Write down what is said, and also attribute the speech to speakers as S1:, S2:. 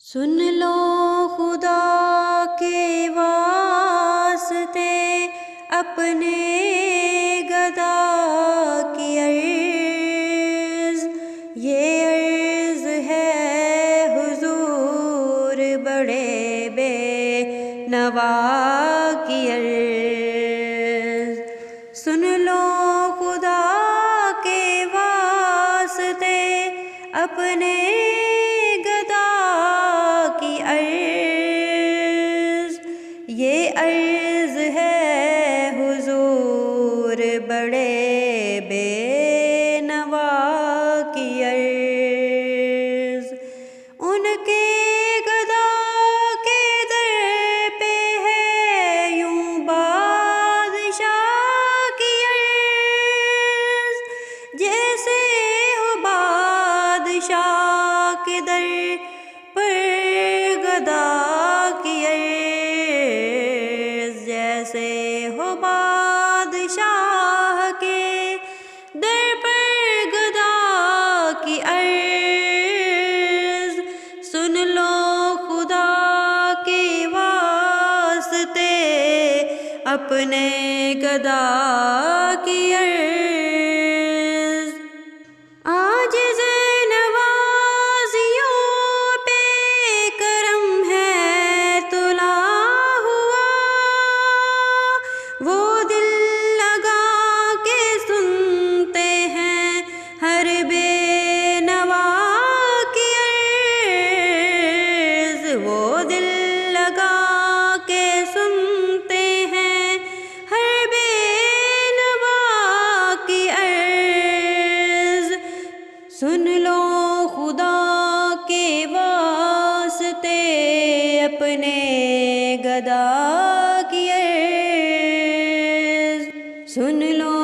S1: سن لو خدا کے واسطے اپنے گدا کی عرض، یہ عرض ہے حضور بڑے بے نوا کی عرض۔ سن لو خدا کے واسطے اپنے گدا کی عرض، یہ عرض ہے حضور بڑے بے نوا کی عرض۔ ان کے گدا کے در پہ ہے یوں بادشاہ کی عرض، جیسے ہو بادشاہ کے در پر گدا کی عرض، جیسے ہو بادشاہ کے در پر گدا کی عرض۔ سن لو خدا کے واسطے اپنے گدا کی عرض۔ عاجز نوازیوں پہ کرم ہے تلا ہوا، وہ دل لگا کے سنتے ہیں ہر بے نوا کی عرض، وہ دل لگا کے سنتے ہیں ہر بے نوا کی عرض۔ سن لو خدا کے واسطے اپنے گدا کی عرض، سن لو